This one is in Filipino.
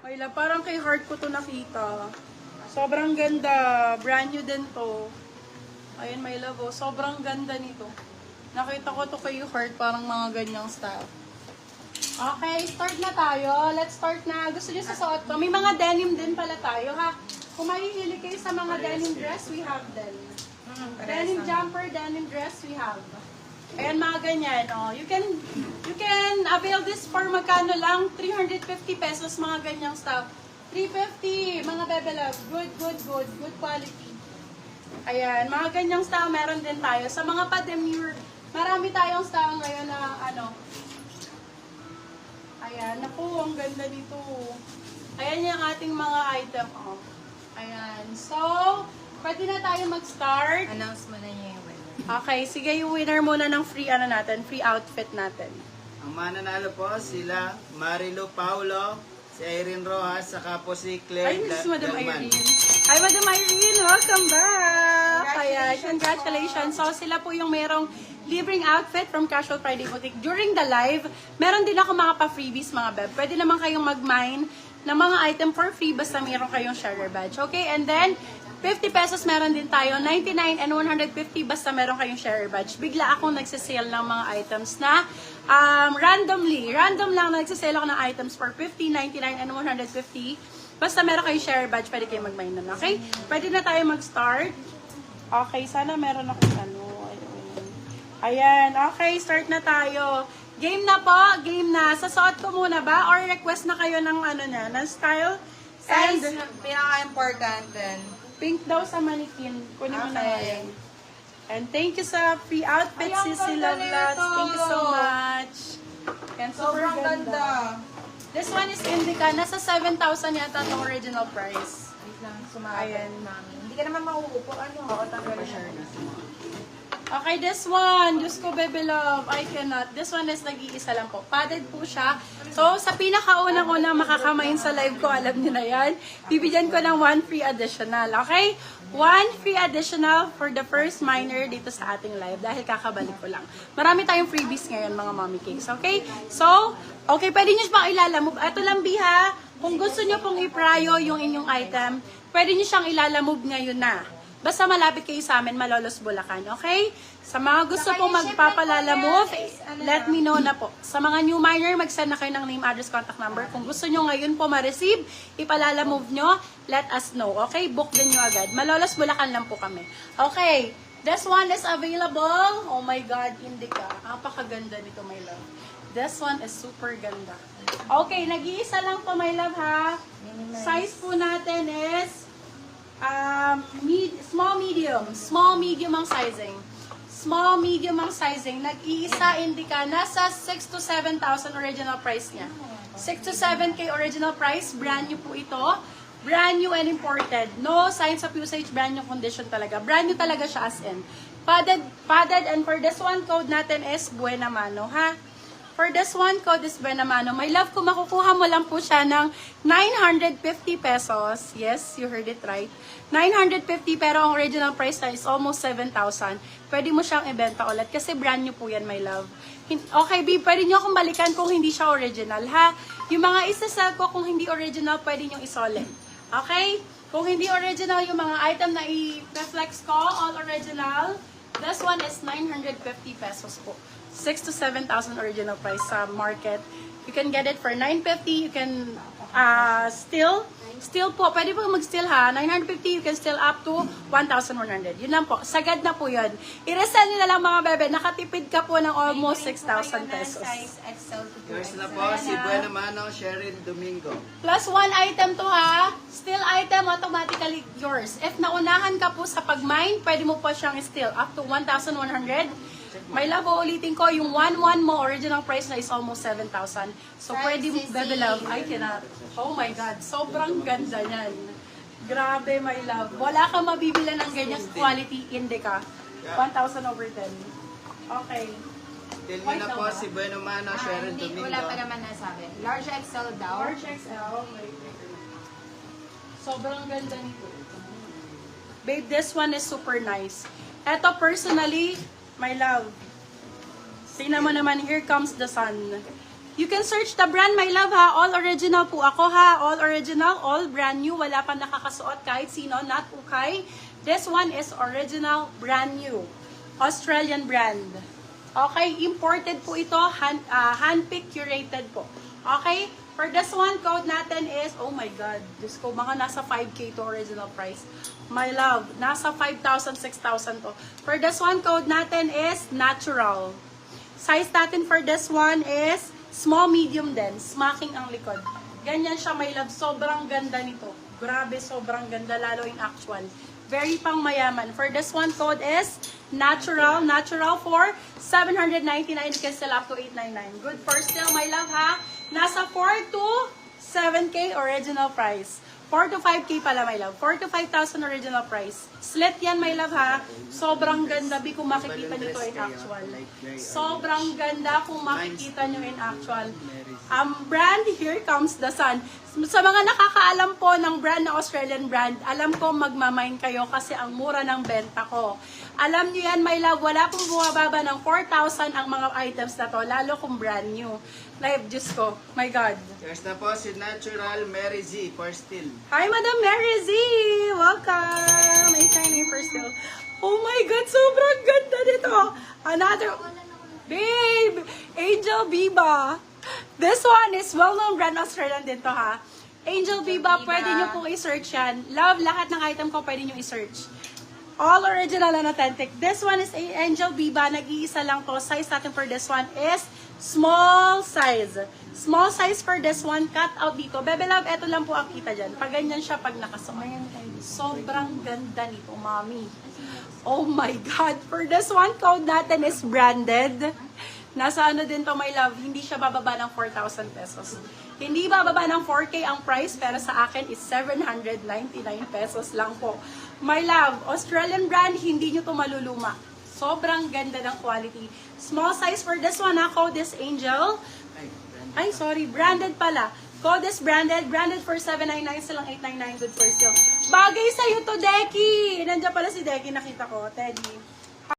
Mayla, parang kay heart ko to nakita. Sobrang ganda. Brand new din to. Ayun, my love, oh. Sobrang ganda nito. Nakita ko to kay heart, parang mga ganyang style. Okay, start na tayo. Let's start na. Gusto niyo susuot ko? May mga denim din pala tayo, ha? Kung mahihilig kayo sa mga denim dress, we have them. Denim jumper, denim dress, we have. Ayan, mga ganyan. Oh, you can avail this for magkano lang? 350 pesos, mga ganyang stuff. 350, mga bebe love. Good quality. Ayan, mga ganyang style meron din tayo. Sa mga pa-demure, marami tayong style ngayon na ano. Ayan, naku, ang ganda nito. Ayan yung ating mga item. Oh. Ayan, so, pwede na tayo mag-start. Announce mo na niya yung winner. Okay, sige, yung winner muna ng free ano natin, free outfit natin. Ang mananalo po sila Marilu Paulo, si Irene Rojas, saka po si Claire Ay, this is Madam Dalman. Irene. Ay, Madam Irene, welcome back! Ayan, congratulations. So, sila po yung merong libreng outfit from Casual Friday Boutique. During the live, meron din ako mga pa-freebies, mga beb. Pwede naman kayong mag-mine ng mga item for free basta meron kayong sharer badge. Okay? And then, 50 pesos meron din tayo, 99 and 150 basta meron kayong sharer badge. Bigla akong nagsisale ng mga items na random lang nagsisale ako ng items for 50, 99 and 150. Basta meron kayong sharer badge, pwede kayong mag-mine nun. Okay? Pwede na tayo mag-start. Okay, sana meron akong ano. Ayan, okay, start na tayo. Game na po, game na. Sasuot ko muna ba? Or request na kayo ng ano na, ng style? Size, And pinaka-important din. pink daw sa mannequin. Kunin mo na Okay. ngayon. And thank you sa free outfit, Ay, ang Sissy ganda Lovelace. nito. Thank you so much. And super Sobrang ganda. ganda. This one is Indica. Nasa 7,000 yata itong original price. Wait lang, sumabit, Ayan. mami. Hindi ka naman mauupo. Ano? Oo, tanggal na. Okay, this one. Diyos ko, baby love. I cannot. This one is nag-iisa lang po. Padded po siya. So, sa pinakaunang-unang makakamain sa live ko, alam niyo na yan. Bibigyan ko ng 1 free additional. Okay? 1 free additional for the first miner dito sa ating live. Dahil kakabalik ko lang. Marami tayong freebies ngayon, mga mommy cakes. Okay? So, okay, pwede niyo siyang ilalamove. Ito lang, Biha. Kung gusto niyo pong i-pryo yung inyong item, pwede niyo siyang ilalamove ngayon na. Basta malapit kayo sa amin, Malolos, Bulacan, okay? Sa mga gusto pong magpapalalamove, let me know na po. Sa mga new miner, mag-send na kayo ng name, address, contact number. Kung gusto nyo ngayon po ma-receive, ipalalamove nyo, let us know, okay? Book din nyo agad. Malolos, Bulacan lang po kami. Okay, this one is available. Oh my God, Indica. Napakaganda nito, my love. This one is super ganda. Okay, nag-iisa lang po, my love, ha? Size po natin is small medium ang sizing. Small medium ang sizing. Nag-iisa Indica, nasa 6 to 7,000 original price niya. 6 to 7K original price, brand new po ito. Brand new and imported. No signs of usage, brand new condition talaga. Brand new talaga siya as in. Padded, and for this one code natin is Buena Mano, ha? For this one code is Buena Mano. My love, kung makukuha mo lang po siya ng 950 pesos. Yes, you heard it right. 950 pero ang original price na is almost 7,000. Pwede mo siyang ibenta ulit kasi brand new po yan, my love. Okay, B, pwede nyo akong balikan kung hindi siya original, ha? Yung mga isa-sell ko kung hindi original, pwede nyo isolid. Okay? Kung hindi original, yung mga item na i-reflex ko, all original, this one is 950 pesos po. 6 to 7,000 original price sa market. You can get it for 950. You can still po. Pwede po mag-steal, ha. 950, you can steal up to 1,100. Yun lang po. Sagad na po yun. I-resell nyo na lang, mga bebe. Nakatipid ka po ng almost 6,000 pesos. Size XL to Yours na po si Buena Mano, Cheryl Domingo. Plus 1 item to, ha. Still item, automatically yours. If naunahan ka po sa pag-mine, pwede mo po siyang steal up to 1,100. May love, uulitin ko, yung 1-1 mo, original price na is almost 7,000. So, pwede mo, baby love, I cannot. Oh my God, sobrang ganda niyan. Grabe, my love. Wala kang mabibila ng ganyang quality Indica. 1,000 over 10. Okay. Till nyo na po si Buena Mano, Cheryl Hindi, Domingo. wala pa naman nasabi. Large XL daw. Large XL. Sobrang ganda nito. Babe, this one is super nice. Eto, personally, my love. Tingnan mo naman, here comes the sun. You can search the brand, my love, ha. All original po ako, ha. All original, all brand new. Wala pang nakakasuot kahit sino, not ukay. This one is original, brand new. Australian brand. Okay, imported po ito, hand-picked, curated po. Okay, for this one, code natin is, oh my God, Diyos ko, mga nasa 5K to original price. My love, nasa 5,000, 6,000 to. For this one, code natin is natural. Size natin for this one is small, medium din. Smacking ang likod. Ganyan siya, my love. Sobrang ganda nito. Grabe, sobrang ganda, lalo in actual. Very pang mayaman. For this one, code is natural. Natural for 799. You can sell up to 899. Good for still, my love, ha? Nasa 4 to 7K original price. 4 to 5K pala, my love. 4 to 5,000 original price. Slit yan, my love, ha? Sobrang ganda, Bi, kung makikita nyo to in actual. Sobrang ganda kung makikita nyo in actual. Brand, here comes the sun. Sa mga nakakaalam po ng brand na Australian brand, alam ko magmamine kayo kasi ang mura ng benta ko. Alam nyo yan, my love, wala pong bumababa ng 4,000 ang mga items na to, lalo kung brand new. Live, Diyos ko. My God. First na po si Natural Mary Z for still. Hi, Madam Mary Z! Welcome! Ay, tayo na yung first still. Oh my God, sobrang ganda nito. Another... Babe! Angel Biba. This one is well-known brand Australian din to, ha? Angel Biba, pwede nyo pong i-search yan. Love, lahat ng item ko pwede nyo i-search. All original and authentic. This one is Angel Biba. Nag-iisa lang to. Size natin for this one is small size. Small size for this one. Cut out dito. Bebe love, eto lang po ang kita dyan. Pag ganyan siya, pag nakasuot. Sobrang ganda nito, mommy. Oh my God. For this one, code natin is branded. Nasa ano din to, my love. Hindi siya bababa ng 4,000 pesos. Hindi bababa ng 4K ang price, pero sa akin is 799 pesos lang po. My love, Australian brand, hindi nyo to maluluma. Sobrang ganda ng quality. Small size for this one, ha? Code is Angel. Ay, sorry, branded pala. Code is branded. Branded for 799, silang 899. Good for still. Bagay sa'yo to, Deki! Nandiyan pala si Deki, nakita ko. Teddy.